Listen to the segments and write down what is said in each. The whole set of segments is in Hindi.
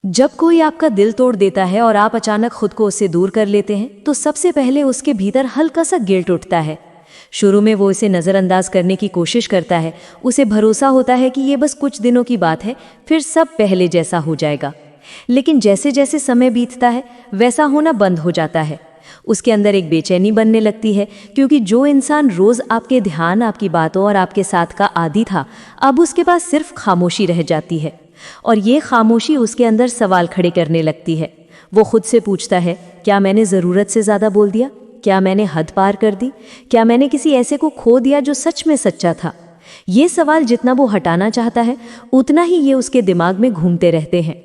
जब कोई आपका दिल तोड़ देता है और आप अचानक खुद को उससे दूर कर लेते हैं तो सबसे पहले उसके भीतर हल्का सा गिल्ट उठता है। शुरू में वो इसे नज़रअंदाज करने की कोशिश करता है, उसे भरोसा होता है कि ये बस कुछ दिनों की बात है, फिर सब पहले जैसा हो जाएगा। लेकिन जैसे जैसे समय बीतता है वैसा होना बंद हो जाता है। उसके अंदर एक बेचैनी बनने लगती है, क्योंकि जो इंसान रोज़ आपके ध्यान, आपकी बातों और आपके साथ का आदी था, अब उसके पास सिर्फ खामोशी रह जाती है। और ये खामोशी उसके अंदर सवाल खड़े करने लगती है। वो खुद से पूछता है, क्या मैंने ज़रूरत से ज़्यादा बोल दिया? क्या मैंने हद पार कर दी? क्या मैंने किसी ऐसे को खो दिया जो सच में सच्चा था? ये सवाल जितना वो हटाना चाहता है उतना ही ये उसके दिमाग में घूमते रहते हैं।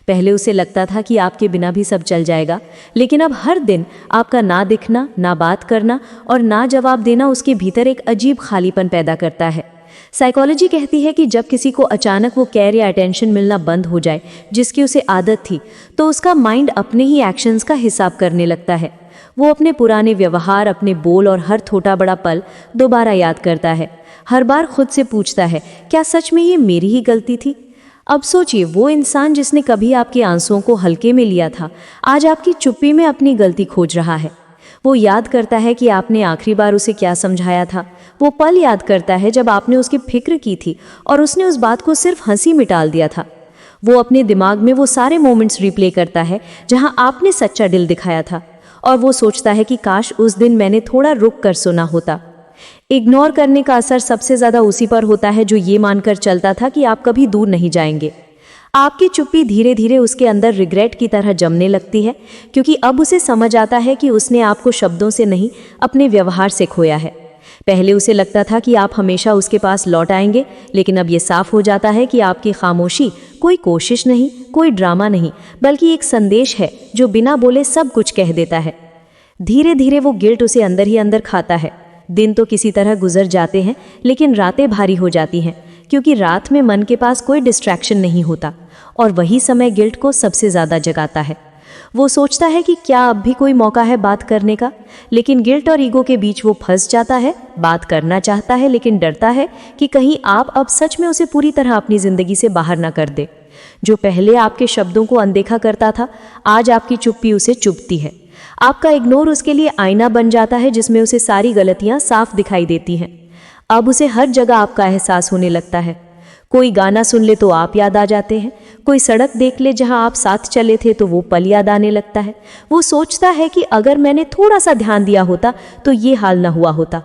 पहले उसे लगता था कि आपके बिना भी सब चल जाएगा, लेकिन अब हर दिन आपका ना दिखना, ना बात करना और ना जवाब देना उसके भीतर एक अजीब खालीपन पैदा करता है। साइकोलॉजी कहती है कि जब किसी को अचानक वो केयर या अटेंशन मिलना बंद हो जाए जिसकी उसे आदत थी, तो उसका माइंड अपने ही एक्शंस का हिसाब करने लगता है। वो अपने पुराने व्यवहार, अपने बोल और हर छोटा बड़ा पल दोबारा याद करता है। हर बार खुद से पूछता है, क्या सच में ये मेरी ही गलती थी? अब सोचिए, वो इंसान जिसने कभी आपके आंसुओं को हल्के में लिया था, आज आपकी चुप्पी में अपनी गलती खोज रहा है। वो याद करता है कि आपने आखिरी बार उसे क्या समझाया था। वो पल याद करता है जब आपने उसकी फिक्र की थी और उसने उस बात को सिर्फ हंसी में टाल दिया था। वो अपने दिमाग में वो सारे मोमेंट्स रिप्ले करता है जहां आपने सच्चा दिल दिखाया था, और वो सोचता है कि काश उस दिन मैंने थोड़ा रुक कर सुना होता। इग्नोर करने का असर सबसे ज़्यादा उसी पर होता है जो ये मानकर चलता था कि आप कभी दूर नहीं जाएंगे। आपकी चुप्पी धीरे धीरे उसके अंदर रिग्रेट की तरह जमने लगती है, क्योंकि अब उसे समझ आता है कि उसने आपको शब्दों से नहीं, अपने व्यवहार से खोया है। पहले उसे लगता था कि आप हमेशा उसके पास लौट आएंगे, लेकिन अब ये साफ हो जाता है कि आपकी खामोशी कोई कोशिश नहीं, कोई ड्रामा नहीं, बल्कि एक संदेश है जो बिना बोले सब कुछ कह देता है। धीरे धीरे वो गिल्ट उसे अंदर ही अंदर खाता है। दिन तो किसी तरह गुजर जाते हैं, लेकिन रातें भारी हो जाती हैं, क्योंकि रात में मन के पास कोई डिस्ट्रैक्शन नहीं होता, और वही समय गिल्ट को सबसे ज़्यादा जगाता है। वो सोचता है कि क्या अब भी कोई मौका है बात करने का, लेकिन गिल्ट और ईगो के बीच वो फंस जाता है। बात करना चाहता है, लेकिन डरता है कि कहीं आप अब सच में उसे पूरी तरह अपनी ज़िंदगी से बाहर ना कर दे। जो पहले आपके शब्दों को अनदेखा करता था, आज आपकी चुप्पी उसे चुभती है। आपका इग्नोर उसके लिए आईना बन जाता है जिसमें उसे सारी गलतियाँ साफ दिखाई देती हैं। अब उसे हर जगह आपका एहसास होने लगता है। कोई गाना सुन ले तो आप याद आ जाते हैं, कोई सड़क देख ले जहां आप साथ चले थे तो वो पल याद आने लगता है। वो सोचता है कि अगर मैंने थोड़ा सा ध्यान दिया होता तो ये हाल ना हुआ होता।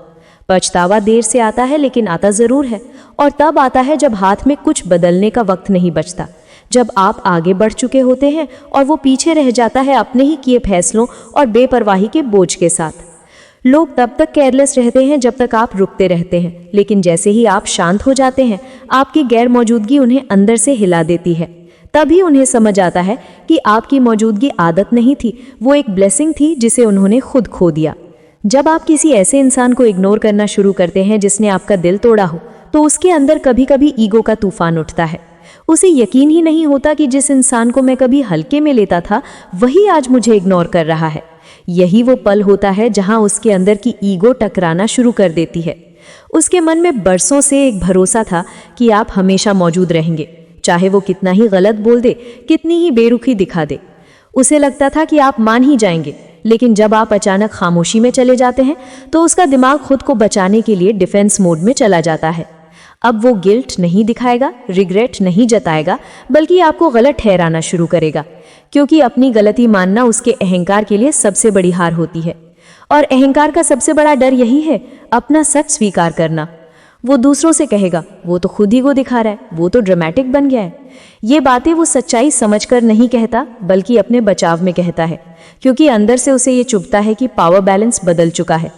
पछतावा देर से आता है, लेकिन आता ज़रूर है, और तब आता है जब हाथ में कुछ बदलने का वक्त नहीं बचता, जब आप आगे बढ़ चुके होते हैं और वो पीछे रह जाता है अपने ही किए फैसलों और बेपरवाही के बोझ के साथ। लोग तब तक केयरलेस रहते हैं जब तक आप रुकते रहते हैं, लेकिन जैसे ही आप शांत हो जाते हैं, आपकी गैर मौजूदगी उन्हें अंदर से हिला देती है। तभी उन्हें समझ आता है कि आपकी मौजूदगी आदत नहीं थी, वो एक ब्लेसिंग थी जिसे उन्होंने खुद खो दिया। जब आप किसी ऐसे इंसान को इग्नोर करना शुरू करते हैं जिसने आपका दिल तोड़ा हो, तो उसके अंदर कभी कभी ईगो का तूफान उठता है। उसे यकीन ही नहीं होता कि जिस इंसान को मैं कभी हल्के में लेता था, वही आज मुझे इग्नोर कर रहा है। यही वो पल होता है जहां उसके अंदर की ईगो टकराना शुरू कर देती है। उसके मन में बरसों से एक भरोसा था कि आप हमेशा मौजूद रहेंगे, चाहे वो कितना ही गलत बोल दे, कितनी ही बेरुखी दिखा दे। उसे लगता था कि आप मान ही जाएंगे, लेकिन जब आप अचानक खामोशी में चले जाते हैं तो उसका दिमाग खुद को बचाने के लिए डिफेंस मोड में चला जाता है। अब वो गिल्ट नहीं दिखाएगा, रिग्रेट नहीं जताएगा, बल्कि आपको गलत ठहराना शुरू करेगा, क्योंकि अपनी गलती मानना उसके अहंकार के लिए सबसे बड़ी हार होती है। और अहंकार का सबसे बड़ा डर यही है, अपना सच स्वीकार करना। वो दूसरों से कहेगा, वो तो खुद ही को दिखा रहा है, वो तो ड्रामेटिक बन गया है। ये बातें वो सच्चाई समझकर नहीं कहता, बल्कि अपने बचाव में कहता है, क्योंकि अंदर से उसे ये चुभता है कि पावर बैलेंस बदल चुका है।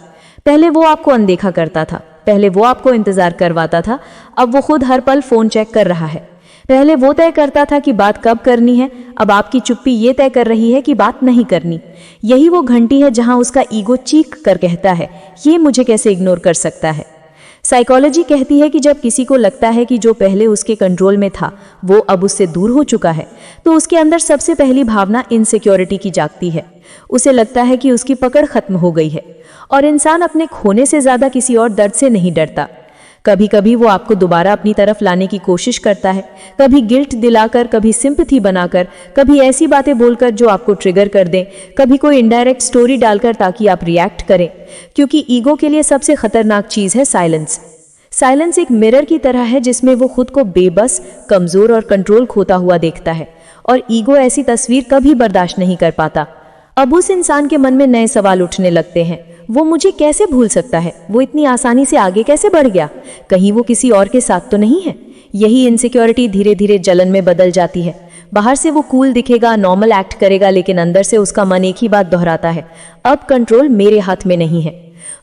पहले वो आपको अनदेखा करता था, पहले वो आपको इंतजार करवाता था, अब वो खुद हर पल फोन चेक कर रहा है। पहले वो तय करता था कि बात कब करनी है, अब आपकी चुप्पी ये तय कर रही है कि बात नहीं करनी। यही वो घंटी है जहां उसका ईगो चीख कर कहता है, ये मुझे कैसे इग्नोर कर सकता है। साइकोलॉजी कहती है कि जब किसी को लगता है कि जो पहले उसके कंट्रोल में था वो अब उससे दूर हो चुका है, तो उसके अंदर सबसे पहली भावना इनसिक्योरिटी की जागती है। उसे लगता है कि उसकी पकड़ खत्म हो गई है, और इंसान अपने खोने से ज़्यादा किसी और दर्द से नहीं डरता। कभी कभी वो आपको दोबारा अपनी तरफ लाने की कोशिश करता है, कभी गिल्ट दिलाकर, कभी सिंपैथी बनाकर, कभी ऐसी बातें बोलकर जो आपको ट्रिगर कर दें, कभी कोई इनडायरेक्ट स्टोरी डालकर ताकि आप रिएक्ट करें। क्योंकि ईगो के लिए सबसे खतरनाक चीज़ है साइलेंस। साइलेंस एक मिरर की तरह है जिसमें वो खुद को बेबस, कमज़ोर और कंट्रोल खोता हुआ देखता है, और ईगो ऐसी तस्वीर कभी बर्दाश्त नहीं कर पाता। अब उस इंसान के मन में नए सवाल उठने लगते हैं। वो मुझे कैसे भूल सकता है? वो इतनी आसानी से आगे कैसे बढ़ गया? कहीं वो किसी और के साथ तो नहीं है? यही इनसिक्योरिटी धीरे धीरे जलन में बदल जाती है। बाहर से वो कूल दिखेगा, नॉर्मल एक्ट करेगा, लेकिन अंदर से उसका मन एक ही बात दोहराता है, अब कंट्रोल मेरे हाथ में नहीं है।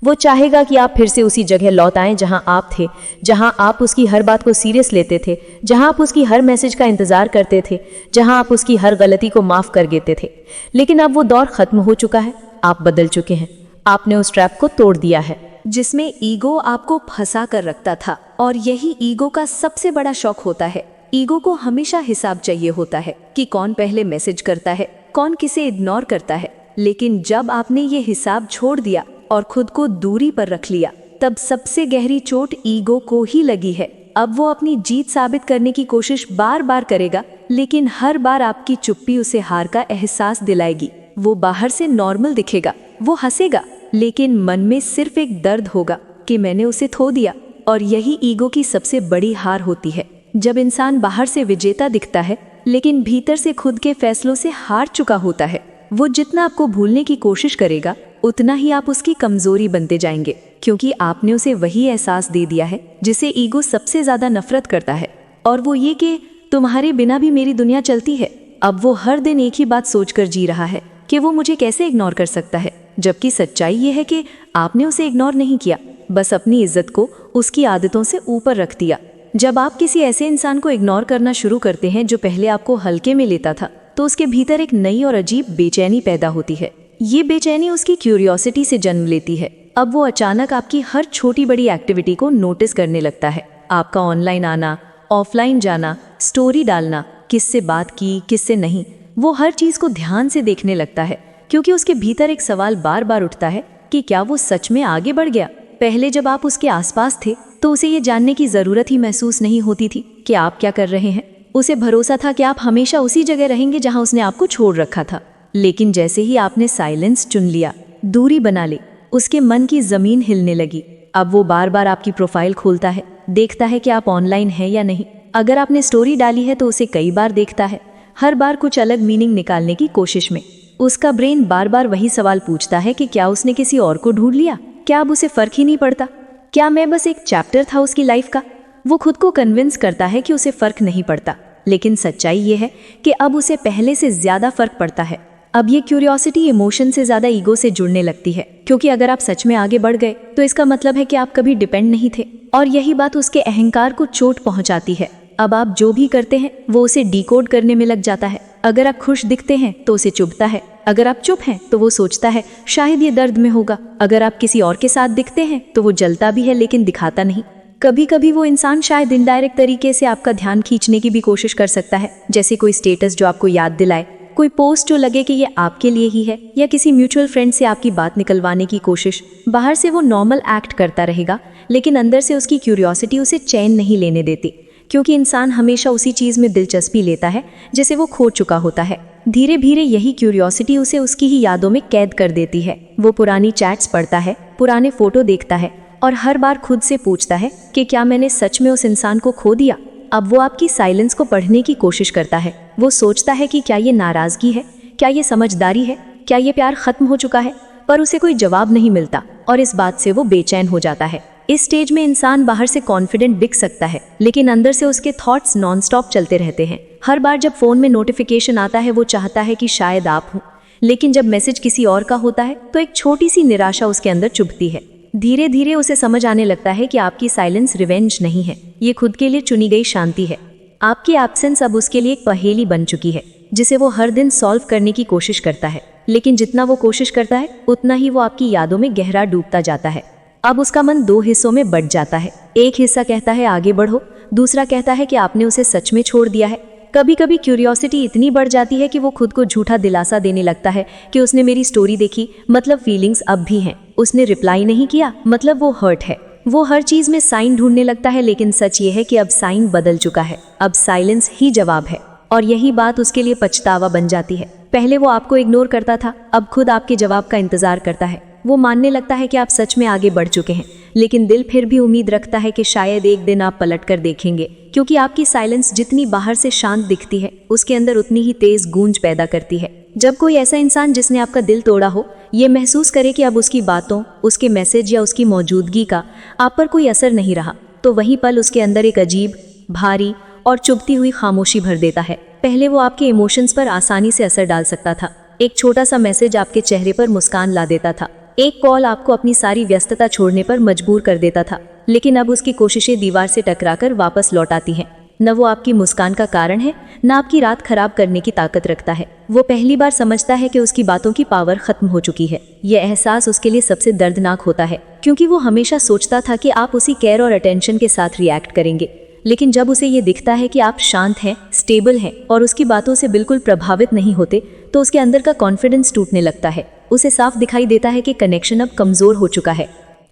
वो चाहेगा कि आप फिर से उसी जगह लौट आएं जहां आप थे, जहां आप उसकी हर बात को सीरियस लेते थे, जहां आप उसकी हर मैसेज का इंतजार करते थे, जहां आप उसकी हर गलती को माफ कर देते थे। लेकिन अब वो दौर खत्म हो चुका है, आप बदल चुके हैं। आपने उस ट्रैप को तोड़ दिया है जिसमें ईगो आपको फंसा कर रखता था। और यही ईगो का सबसे बड़ा शौक होता है। ईगो को हमेशा हिसाब चाहिए होता है कि कौन पहले मैसेज करता है, कौन किसे इग्नोर करता है। लेकिन जब आपने ये हिसाब छोड़ दिया और खुद को दूरी पर रख लिया, तब सबसे गहरी चोट ईगो को ही लगी है। अब वो अपनी जीत साबित करने की कोशिश बार बार करेगा, लेकिन हर बार आपकी चुप्पी उसे हार का एहसास दिलाएगी। वो बाहर से नॉर्मल दिखेगा, वो हंसेगा, लेकिन मन में सिर्फ एक दर्द होगा कि मैंने उसे खो दिया। और यही ईगो की सबसे बड़ी हार होती है। जब इंसान बाहर से विजेता दिखता है, लेकिन भीतर से खुद के फैसलों से हार चुका होता है, वो जितना आपको भूलने की कोशिश करेगा, उतना ही आप उसकी कमजोरी बनते जाएंगे, क्योंकि आपने उसे वही एहसास दे दिया है जिसे ईगो सबसे ज्यादा नफरत करता है, और वो ये कि तुम्हारे बिना भी मेरी दुनिया चलती है। अब वो हर दिन एक ही बात सोचकर जी रहा है कि वो मुझे कैसे इग्नोर कर सकता है, जबकि सच्चाई ये है कि आपने उसे इग्नोर नहीं किया, बस अपनी इज्जत को उसकी आदतों से ऊपर रख दिया। जब आप किसी ऐसे इंसान को इग्नोर करना शुरू करते हैं जो पहले आपको हल्के में लेता था, तो उसके भीतर एक नई और अजीब बेचैनी पैदा होती है। ये बेचैनी उसकी क्यूरियोसिटी से जन्म लेती है। अब वो अचानक आपकी हर छोटी बड़ी एक्टिविटी को नोटिस करने लगता है। आपका ऑनलाइन आना, ऑफलाइन जाना, स्टोरी डालना, किससे बात की, किससे नहीं, वो हर चीज़ को ध्यान से देखने लगता है, क्योंकि उसके भीतर एक सवाल बार बार उठता है कि क्या वो सच में आगे बढ़ गया। पहले जब आप उसके आसपास थे तो उसे ये जानने की ज़रूरत ही महसूस नहीं होती थी कि आप क्या कर रहे हैं। उसे भरोसा था कि आप हमेशा उसी जगह रहेंगे जहां उसने आपको छोड़ रखा था। लेकिन जैसे ही आपने साइलेंस चुन लिया, दूरी बना ली, उसके मन की ज़मीन हिलने लगी। अब वो बार बार आपकी प्रोफाइल खोलता है, देखता है कि आप ऑनलाइन हैं या नहीं। अगर आपने स्टोरी डाली है तो उसे कई बार देखता है, हर बार कुछ अलग मीनिंग निकालने की कोशिश में। उसका ब्रेन बार बार वही सवाल पूछता है कि क्या उसने किसी और को ढूंढ लिया? क्या अब उसे फर्क ही नहीं पड़ता? क्या मैं बस एक चैप्टर था उसकी लाइफ का? वो खुद को कन्विंस करता है कि उसे फर्क नहीं पड़ता, लेकिन सच्चाई ये है कि अब उसे पहले से ज्यादा फर्क पड़ता है। अब ये क्यूरियोसिटी इमोशन से ज्यादा ईगो से जुड़ने लगती है, क्योंकि अगर आप सच में आगे बढ़ गए तो इसका मतलब है कि आप कभी डिपेंड नहीं थे, और यही बात उसके अहंकार को चोट पहुंचाती है। अब आप जो भी करते हैं वो उसे डिकोड करने में लग जाता है। अगर आप खुश दिखते हैं तो उसे चुभता है, अगर आप चुप हैं तो वो सोचता है शायद ये दर्द में होगा। अगर आप किसी और के साथ दिखते हैं तो वो जलता भी है लेकिन दिखाता नहीं। कभी कभी वो इंसान शायद इनडायरेक्ट तरीके से आपका ध्यान खींचने की भी कोशिश कर सकता है, जैसे कोई स्टेटस जो आपको याद दिलाए, कोई पोस्ट जो लगे कि ये आपके लिए ही है, या किसी म्यूचुअल फ्रेंड से आपकी बात निकलवाने की कोशिश। बाहर से वो नॉर्मल एक्ट करता रहेगा, लेकिन अंदर से उसकी क्यूरियोसिटी उसे चैन नहीं लेने देती, क्योंकि इंसान हमेशा उसी चीज़ में दिलचस्पी लेता है जिसे वो खो चुका होता है। धीरे धीरे यही क्यूरियोसिटी उसे उसकी ही यादों में कैद कर देती है। वो पुरानी चैट्स पढ़ता है, पुराने फोटो देखता है, और हर बार खुद से पूछता है कि क्या मैंने सच में उस इंसान को खो दिया। अब वो आपकी साइलेंस को पढ़ने की कोशिश करता है। वो सोचता है कि क्या ये नाराज़गी है, क्या ये समझदारी है, क्या ये प्यार खत्म हो चुका है, पर उसे कोई जवाब नहीं मिलता, और इस बात से वो बेचैन हो जाता है। इस स्टेज में इंसान बाहर से कॉन्फिडेंट दिख सकता है, लेकिन अंदर से उसके थॉट्स नॉनस्टॉप चलते रहते हैं। हर बार जब फोन में नोटिफिकेशन आता है वो चाहता है कि शायद आप हो, लेकिन जब मैसेज किसी और का होता है तो एक छोटी सी निराशा उसके अंदर चुभती है। धीरे धीरे उसे समझ आने लगता है कि आपकी साइलेंस रिवेंज नहीं है, ये खुद के लिए चुनी गई शांति है। आपकी एब्सेंस अब उसके लिए एक पहेली बन चुकी है, जिसे वो हर दिन सॉल्व करने की कोशिश करता है। लेकिन जितना वो कोशिश करता है उतना ही वो आपकी यादों में गहरा डूबता जाता है। अब उसका मन दो हिस्सों में बंट जाता है। एक हिस्सा कहता है आगे बढ़ो, दूसरा कहता है कि आपने उसे सच में छोड़ दिया है। कभी कभी क्यूरियोसिटी इतनी बढ़ जाती है कि वो खुद को झूठा दिलासा देने लगता है कि उसने मेरी स्टोरी देखी, मतलब फीलिंग्स अब भी हैं। उसने रिप्लाई नहीं किया, मतलब वो हर्ट है। वो हर चीज़ में साइन ढूंढने लगता है, लेकिन सच ये है कि अब साइन बदल चुका है। अब साइलेंस ही जवाब है, और यही बात उसके लिए पछतावा बन जाती है। पहले वो आपको इग्नोर करता था, अब खुद आपके जवाब का इंतजार करता है। वो मानने लगता है कि आप सच में आगे बढ़ चुके हैं, लेकिन दिल फिर भी उम्मीद रखता है कि शायद एक दिन आप पलट कर देखेंगे, क्योंकि आपकी साइलेंस जितनी बाहर से शांत दिखती है, उसके अंदर उतनी ही तेज गूंज पैदा करती है। जब कोई ऐसा इंसान जिसने आपका दिल तोड़ा हो, ये महसूस करे कि अब उसकी बातों, उसके मैसेज या उसकी मौजूदगी का आप पर कोई असर नहीं रहा, तो वही पल उसके अंदर एक अजीब, भारी और चुभती हुई खामोशी भर देता है। पहले वो आपके इमोशंस पर आसानी से असर डाल सकता था। एक छोटा सा मैसेज आपके चेहरे पर मुस्कान ला देता था, एक कॉल आपको अपनी सारी व्यस्तता छोड़ने पर मजबूर कर देता था, लेकिन अब उसकी कोशिशें दीवार से टकराकर वापस लौट आती हैं। न वो आपकी मुस्कान का कारण है, न आपकी रात खराब करने की ताकत रखता है। वो पहली बार समझता है कि उसकी बातों की पावर खत्म हो चुकी है। यह एहसास उसके लिए सबसे दर्दनाक होता है, क्योंकि वो हमेशा सोचता था कि आप उसी केयर और अटेंशन के साथ रिएक्ट करेंगे, लेकिन जब उसे ये दिखता है कि आप शांत हैं, स्टेबल हैं और उसकी बातों से बिल्कुल प्रभावित नहीं होते, तो उसके अंदर का कॉन्फिडेंस टूटने लगता है। उसे साफ दिखाई देता है कि कनेक्शन अब कमज़ोर हो चुका है,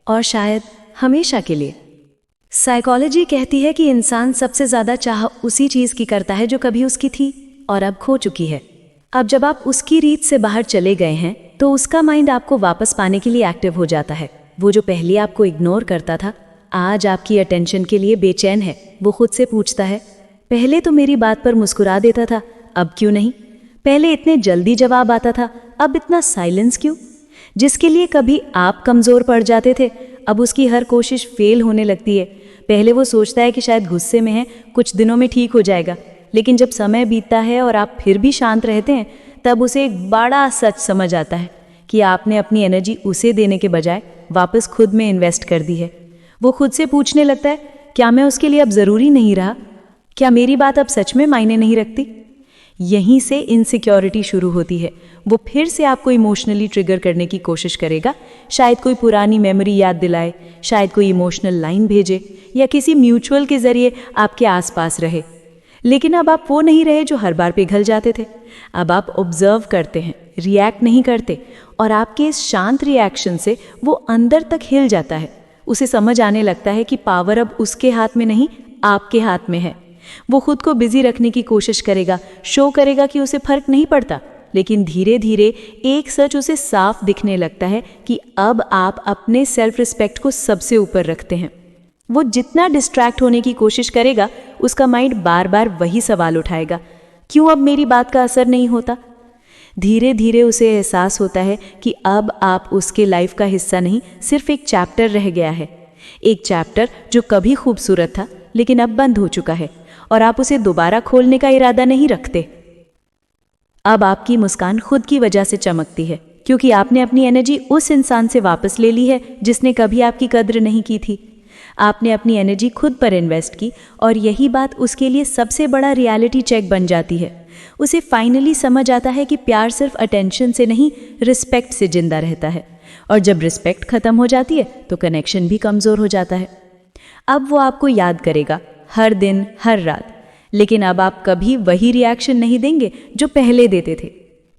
और शायद हमेशा के लिए। साइकोलॉजी कहती है कि इंसान सबसे ज़्यादा चाह उसी चीज़ की करता है जो कभी उसकी थी और अब खो चुकी है। अब जब आप उसकी रीत से बाहर चले गए हैं, तो उसका माइंड आपको वापस पाने के लिए एक्टिव हो जाता है। वो जो पहले आपको इग्नोर करता था, आज आपकी अटेंशन के लिए बेचैन है। वो खुद से पूछता है, पहले तो मेरी बात पर मुस्कुरा देता था, अब क्यों नहीं? पहले इतने जल्दी जवाब आता था, अब इतना साइलेंस क्यों? जिसके लिए कभी आप कमज़ोर पड़ जाते थे, अब उसकी हर कोशिश फेल होने लगती है। पहले वो सोचता है कि शायद गुस्से में है, कुछ दिनों में ठीक हो जाएगा, लेकिन जब समय बीतता है और आप फिर भी शांत रहते हैं, तब उसे एक बड़ा सच समझ आता है कि आपने अपनी एनर्जी उसे देने के बजाय वापस खुद में इन्वेस्ट कर दी है। वो खुद से पूछने लगता है, क्या मैं उसके लिए अब ज़रूरी नहीं रहा? क्या मेरी बात अब सच में मायने नहीं रखती? यहीं से इनसिक्योरिटी शुरू होती है। वो फिर से आपको इमोशनली ट्रिगर करने की कोशिश करेगा, शायद कोई पुरानी मेमोरी याद दिलाए, शायद कोई इमोशनल लाइन भेजे, या किसी म्यूचुअल के ज़रिए आपके आसपास रहे। लेकिन अब आप वो नहीं रहे जो हर बार पिघल जाते थे। अब आप ऑब्जर्व करते हैं, रिएक्ट नहीं करते, और आपके इस शांत रिएक्शन से वो अंदर तक हिल जाता है। उसे समझ आने लगता है कि पावर अब उसके हाथ में नहीं, आपके हाथ में है। वो खुद को बिजी रखने की कोशिश करेगा, शो करेगा कि उसे फर्क नहीं पड़ता, लेकिन धीरे धीरे एक सच उसे साफ दिखने लगता है कि अब आप अपने सेल्फ रिस्पेक्ट को सबसे ऊपर रखते हैं। वो जितना डिस्ट्रैक्ट होने की कोशिश करेगा, उसका माइंड बार बार वही सवाल उठाएगा, क्यों अब मेरी बात का असर नहीं होता? धीरे धीरे उसे एहसास होता है कि अब आप उसके लाइफ का हिस्सा नहीं, सिर्फ एक चैप्टर रह गया है। एक चैप्टर जो कभी खूबसूरत था, लेकिन अब बंद हो चुका है, और आप उसे दोबारा खोलने का इरादा नहीं रखते। अब आपकी मुस्कान खुद की वजह से चमकती है, क्योंकि आपने अपनी एनर्जी उस इंसान से वापस ले ली है जिसने कभी आपकी कद्र नहीं की थी। आपने अपनी एनर्जी खुद पर इन्वेस्ट की, और यही बात उसके लिए सबसे बड़ा रियलिटी चेक बन जाती है। उसे फाइनली समझ आता है कि प्यार सिर्फ अटेंशन से नहीं, रिस्पेक्ट से जिंदा रहता है, और जब रिस्पेक्ट खत्म हो जाती है तो कनेक्शन भी कमज़ोर हो जाता है। अब वो आपको याद करेगा, हर दिन, हर रात, लेकिन अब आप कभी वही रिएक्शन नहीं देंगे जो पहले देते थे,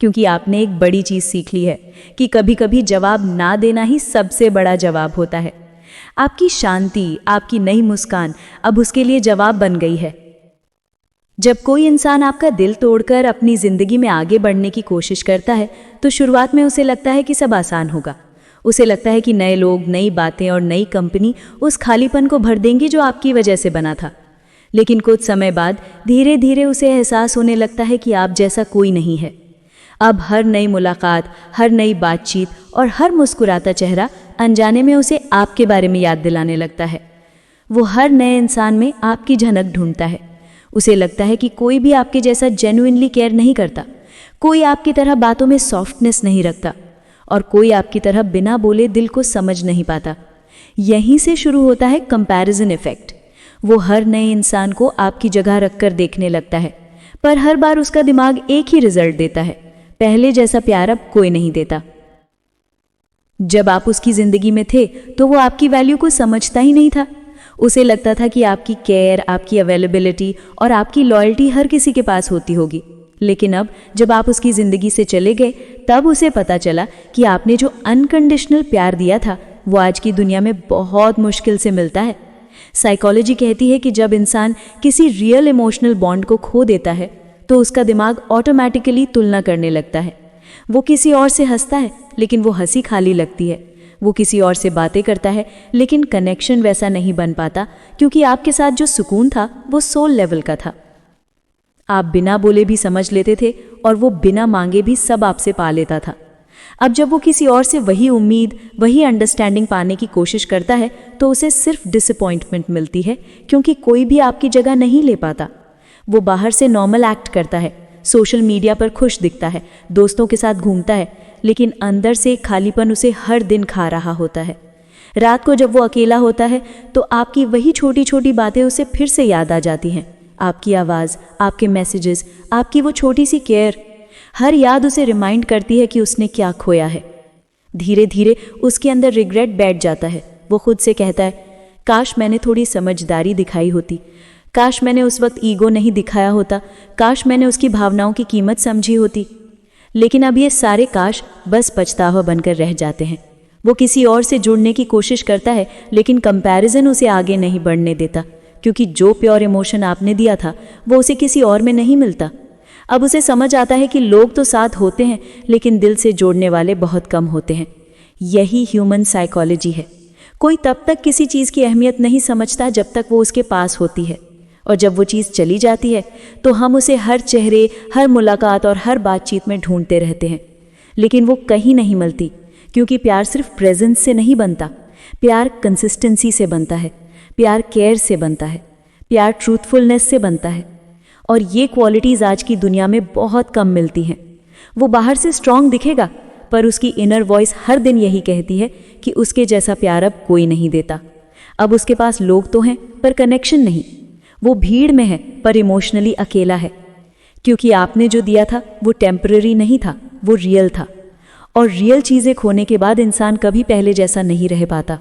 क्योंकि आपने एक बड़ी चीज़ सीख ली है कि कभी कभी जवाब ना देना ही सबसे बड़ा जवाब होता है। आपकी शांति, आपकी नई मुस्कान अब उसके लिए जवाब बन गई है। जब कोई इंसान आपका दिल तोड़कर अपनी ज़िंदगी में आगे बढ़ने की कोशिश करता है, तो शुरुआत में उसे लगता है कि सब आसान होगा। उसे लगता है कि नए लोग, नई बातें और नई कंपनी उस खालीपन को भर देंगी जो आपकी वजह से बना था। लेकिन कुछ समय बाद धीरे धीरे उसे एहसास होने लगता है कि आप जैसा कोई नहीं है। अब हर नई मुलाकात, हर नई बातचीत और हर मुस्कुराता चेहरा अनजाने में उसे आपके बारे में याद दिलाने लगता है। वो हर नए इंसान में आपकी झलक ढूंढता है। उसे लगता है कि कोई भी आपके जैसा जेन्युइनली केयर नहीं करता, कोई आपकी तरह बातों में सॉफ्टनेस नहीं रखता, और कोई आपकी तरह बिना बोले दिल को समझ नहीं पाता। यहीं से शुरू होता है कंपैरिजन इफेक्ट। वो हर नए इंसान को आपकी जगह रखकर देखने लगता है, पर हर बार उसका दिमाग एक ही रिजल्ट देता है, पहले जैसा प्यार अब कोई नहीं देता। जब आप उसकी ज़िंदगी में थे तो वो आपकी वैल्यू को समझता ही नहीं था। उसे लगता था कि आपकी केयर, आपकी अवेलेबिलिटी और आपकी लॉयल्टी हर किसी के पास होती होगी। लेकिन अब जब आप उसकी ज़िंदगी से चले गए, तब उसे पता चला कि आपने जो अनकंडीशनल प्यार दिया था, वो आज की दुनिया में बहुत मुश्किल से मिलता है। साइकोलॉजी कहती है कि जब इंसान किसी रियल इमोशनल बॉन्ड को खो देता है तो उसका दिमाग ऑटोमेटिकली तुलना करने लगता है। वो किसी और से हंसता है लेकिन वो हंसी खाली लगती है। वो किसी और से बातें करता है लेकिन कनेक्शन वैसा नहीं बन पाता, क्योंकि आपके साथ जो सुकून था वो सोल लेवल का था। आप बिना बोले भी समझ लेते थे और वो बिना मांगे भी सब आपसे पा लेता था। अब जब वो किसी और से वही उम्मीद, वही अंडरस्टैंडिंग पाने की कोशिश करता है तो उसे सिर्फ डिसअपॉइंटमेंट मिलती है, क्योंकि कोई भी आपकी जगह नहीं ले पाता। वो बाहर से नॉर्मल एक्ट करता है, सोशल मीडिया पर खुश दिखता है, दोस्तों के साथ घूमता है, लेकिन अंदर से एक खालीपन उसे हर दिन खा रहा होता है। रात को जब वो अकेला होता है तो आपकी वही छोटी छोटी बातें उसे फिर से याद आ जाती हैं। आपकी आवाज़, आपके मैसेजेस, आपकी वो छोटी सी केयर, हर याद उसे रिमाइंड करती है कि उसने क्या खोया है। धीरे धीरे उसके अंदर रिग्रेट बैठ जाता है। वो खुद से कहता है, काश मैंने थोड़ी समझदारी दिखाई होती, काश मैंने उस वक्त ईगो नहीं दिखाया होता, काश मैंने उसकी भावनाओं की कीमत समझी होती। लेकिन अब ये सारे काश बस पछतावा बनकर रह जाते हैं। वो किसी और से जुड़ने की कोशिश करता है लेकिन कंपैरिजन उसे आगे नहीं बढ़ने देता, क्योंकि जो प्योर इमोशन आपने दिया था वो उसे किसी और में नहीं मिलता। अब उसे समझ आता है कि लोग तो साथ होते हैं लेकिन दिल से जोड़ने वाले बहुत कम होते हैं। यही ह्यूमन साइकोलॉजी है। कोई तब तक किसी चीज़ की अहमियत नहीं समझता जब तक वो उसके पास होती है, और जब वो चीज़ चली जाती है तो हम उसे हर चेहरे, हर मुलाकात और हर बातचीत में ढूंढते रहते हैं, लेकिन वो कहीं नहीं मिलती। क्योंकि प्यार सिर्फ प्रेजेंस से नहीं बनता, प्यार कंसिस्टेंसी से बनता है, प्यार केयर से बनता है, प्यार ट्रूथफुलनेस से बनता है। और ये क्वालिटीज़ आज की दुनिया में बहुत कम मिलती हैं। वो बाहर से स्ट्रांग दिखेगा पर उसकी इनर वॉइस हर दिन यही कहती है कि उसके जैसा प्यार अब कोई नहीं देता। अब उसके पास लोग तो हैं पर कनेक्शन नहीं। वो भीड़ में है पर इमोशनली अकेला है, क्योंकि आपने जो दिया था वो टेम्पररी नहीं था, वो रियल था। और रियल चीज़ें खोने के बाद इंसान कभी पहले जैसा नहीं रह पाता।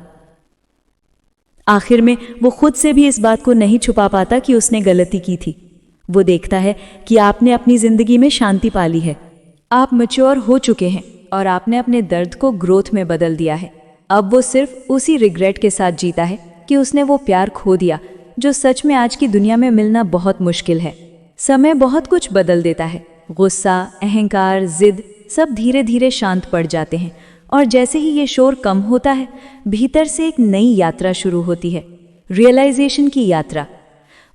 आखिर में वो खुद से भी इस बात को नहीं छुपा पाता कि उसने गलती की थी। वो देखता है कि आपने अपनी ज़िंदगी में शांति पाली है, आप मैच्योर हो चुके हैं और आपने अपने दर्द को ग्रोथ में बदल दिया है। अब वो सिर्फ उसी रिग्रेट के साथ जीता है कि उसने वो प्यार खो दिया जो सच में आज की दुनिया में मिलना बहुत मुश्किल है। समय बहुत कुछ बदल देता है। गुस्सा, अहंकार, जिद सब धीरे धीरे शांत पड़ जाते हैं, और जैसे ही ये शोर कम होता है भीतर से एक नई यात्रा शुरू होती है, रियलाइजेशन की यात्रा।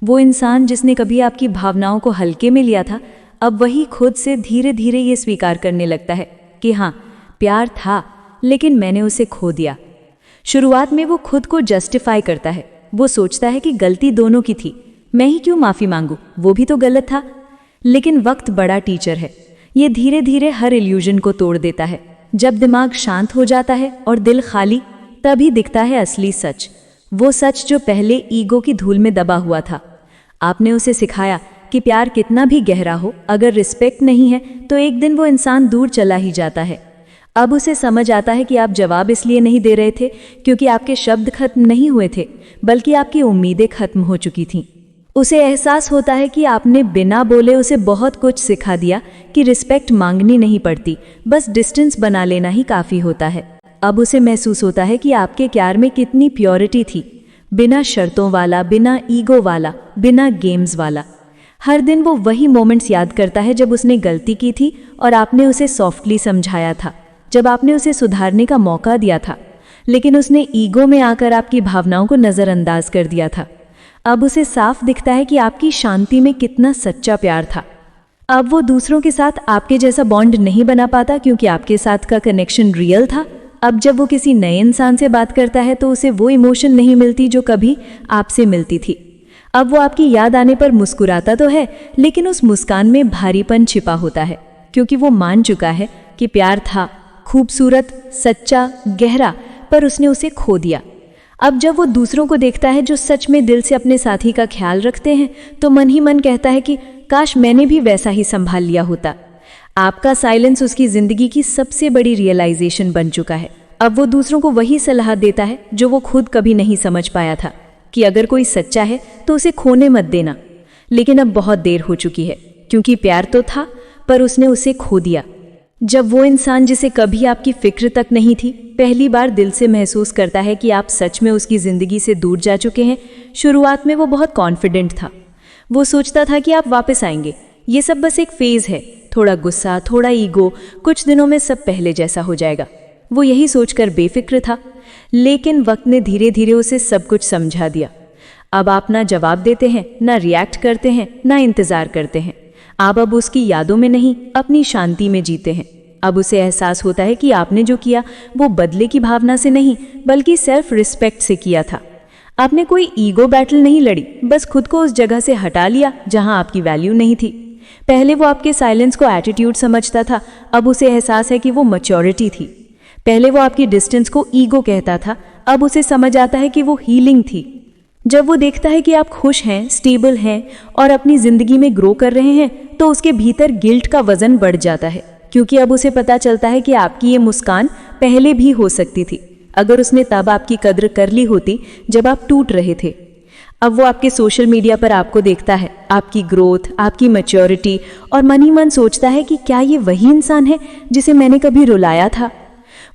वो इंसान जिसने कभी आपकी भावनाओं को हल्के में लिया था, अब वही खुद से धीरे धीरे ये स्वीकार करने लगता है कि हाँ, प्यार था लेकिन मैंने उसे खो दिया। शुरुआत में वो खुद को जस्टिफाई करता है। वो सोचता है कि गलती दोनों की थी, मैं ही क्यों माफ़ी मांगूं, वो भी तो गलत था। लेकिन वक्त बड़ा टीचर है, ये धीरे धीरे हर इल्यूजन को तोड़ देता है। जब दिमाग शांत हो जाता है और दिल खाली, तभी दिखता है असली सच, वो सच जो पहले ईगो की धूल में दबा हुआ था। आपने उसे सिखाया कि प्यार कितना भी गहरा हो, अगर रिस्पेक्ट नहीं है तो एक दिन वो इंसान दूर चला ही जाता है। अब उसे समझ आता है कि आप जवाब इसलिए नहीं दे रहे थे क्योंकि आपके शब्द खत्म नहीं हुए थे, बल्कि आपकी उम्मीदें खत्म हो चुकी थीं। उसे एहसास होता है कि आपने बिना बोले उसे बहुत कुछ सिखा दिया कि रिस्पेक्ट मांगनी नहीं पड़ती, बस डिस्टेंस बना लेना ही काफ़ी होता है। अब उसे महसूस होता है कि आपके प्यार में कितनी प्योरिटी थी, बिना शर्तों वाला, बिना ईगो वाला, बिना गेम्स वाला। हर दिन वो वही मोमेंट्स याद करता है जब उसने गलती की थी और आपने उसे सॉफ्टली समझाया था, जब आपने उसे सुधारने का मौका दिया था, लेकिन उसने ईगो में आकर आपकी भावनाओं को नज़रअंदाज कर दिया था। अब उसे साफ दिखता है कि आपकी शांति में कितना सच्चा प्यार था। अब वो दूसरों के साथ आपके जैसा बॉन्ड नहीं बना पाता क्योंकि आपके साथ का कनेक्शन रियल था। अब जब वो किसी नए इंसान से बात करता है तो उसे वो इमोशन नहीं मिलती जो कभी आपसे मिलती थी। अब वो आपकी याद आने पर मुस्कुराता तो है, लेकिन उस मुस्कान में भारीपन छिपा होता है, क्योंकि वो मान चुका है कि प्यार था खूबसूरत, सच्चा, गहरा, पर उसने उसे खो दिया। अब जब वो दूसरों को देखता है जो सच में दिल से अपने साथी का ख्याल रखते हैं, तो मन ही मन कहता है कि काश मैंने भी वैसा ही संभाल लिया होता। आपका साइलेंस उसकी जिंदगी की सबसे बड़ी रियलाइजेशन बन चुका है। अब वो दूसरों को वही सलाह देता है जो वो खुद कभी नहीं समझ पाया था, कि अगर कोई सच्चा है तो उसे खोने मत देना। लेकिन अब बहुत देर हो चुकी है, क्योंकि प्यार तो था पर उसने उसे खो दिया। जब वो इंसान जिसे कभी आपकी फिक्र तक नहीं थी पहली बार दिल से महसूस करता है कि आप सच में उसकी ज़िंदगी से दूर जा चुके हैं। शुरुआत में वो बहुत कॉन्फिडेंट था। वो सोचता था कि आप वापस आएंगे, ये सब बस एक फेज़ है, थोड़ा गुस्सा, थोड़ा ईगो, कुछ दिनों में सब पहले जैसा हो जाएगा। वो यही सोचकर बेफिक्र था। लेकिन वक्त ने धीरे धीरे उसे सब कुछ समझा दिया। अब आप ना जवाब देते हैं, ना रिएक्ट करते हैं, ना इंतज़ार करते हैं। आप अब उसकी यादों में नहीं, अपनी शांति में जीते हैं। अब उसे एहसास होता है कि आपने जो किया वो बदले की भावना से नहीं बल्कि सेल्फ रिस्पेक्ट से किया था। आपने कोई ईगो बैटल नहीं लड़ी, बस खुद को उस जगह से हटा लिया जहां आपकी वैल्यू नहीं थी। पहले वो आपके साइलेंस को एटीट्यूड समझता था, अब उसे एहसास है कि वो मैच्योरिटी थी। पहले वो आपकी डिस्टेंस को ईगो कहता था, अब उसे समझ आता है कि वो हीलिंग थी। जब वो देखता है कि आप खुश हैं, स्टेबल हैं और अपनी ज़िंदगी में ग्रो कर रहे हैं तो उसके भीतर गिल्ट का वज़न बढ़ जाता है, क्योंकि अब उसे पता चलता है कि आपकी ये मुस्कान पहले भी हो सकती थी, अगर उसने तब आपकी कद्र कर ली होती जब आप टूट रहे थे। अब वो आपके सोशल मीडिया पर आपको देखता है, आपकी ग्रोथ, आपकी मैच्योरिटी, और मन ही मन सोचता है कि क्या ये वही इंसान है जिसे मैंने कभी रुलाया था।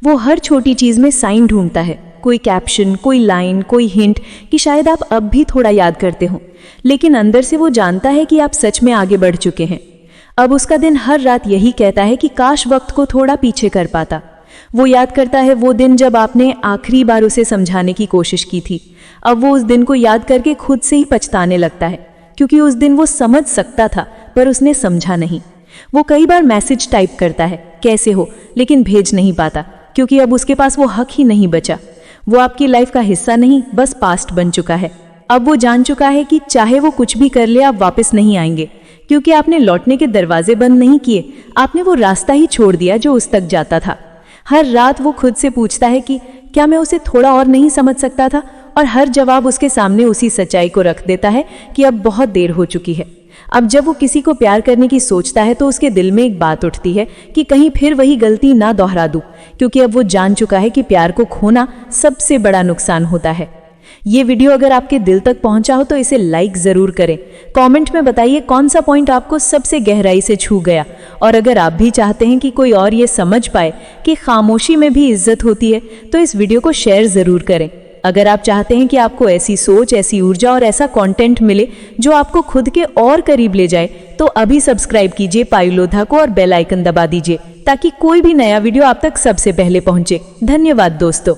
वो हर छोटी चीज़ में साइन ढूंढता है, कोई कैप्शन, कोई लाइन, कोई हिंट कि शायद आप अब भी थोड़ा याद करते हो। लेकिन अंदर से वो जानता है कि आप सच में आगे बढ़ चुके हैं। अब उसका दिन हर रात यही कहता है कि काश वक्त को थोड़ा पीछे कर पाता। वो याद करता है वो दिन जब आपने आखिरी बार उसे समझाने की कोशिश की थी। अब वो उस दिन को याद करके खुद से ही पछताने लगता है, क्योंकि उस दिन वो समझ सकता था पर उसने समझा नहीं। वो कई बार मैसेज टाइप करता है, कैसे हो, लेकिन भेज नहीं पाता, क्योंकि अब उसके पास वो हक ही नहीं बचा। वो आपकी लाइफ का हिस्सा नहीं, बस पास्ट बन चुका है। अब वो जान चुका है कि चाहे वो कुछ भी कर ले आप वापस नहीं आएंगे, क्योंकि आपने लौटने के दरवाजे बंद नहीं किए, आपने वो रास्ता ही छोड़ दिया जो उस तक जाता था। हर रात वो खुद से पूछता है कि क्या मैं उसे थोड़ा और नहीं समझ सकता था, और हर जवाब उसके सामने उसी सच्चाई को रख देता है कि अब बहुत देर हो चुकी है। अब जब वो किसी को प्यार करने की सोचता है तो उसके दिल में एक बात उठती है कि कहीं फिर वही गलती ना दोहरा दूं, क्योंकि अब वो जान चुका है कि प्यार को खोना सबसे बड़ा नुकसान होता है। ये वीडियो अगर आपके दिल तक पहुंचा हो तो इसे लाइक ज़रूर करें। कमेंट में बताइए कौन सा पॉइंट आपको सबसे गहराई से छू गया। और अगर आप भी चाहते हैं कि कोई और ये समझ पाए कि खामोशी में भी इज्जत होती है तो इस वीडियो को शेयर ज़रूर करें। अगर आप चाहते हैं कि आपको ऐसी सोच, ऐसी ऊर्जा और ऐसा कंटेंट मिले जो आपको खुद के और करीब ले जाए, तो अभी सब्सक्राइब कीजिए पाइलोधा को और बेल आइकन दबा दीजिए ताकि कोई भी नया वीडियो आप तक सबसे पहले पहुंचे। धन्यवाद दोस्तों।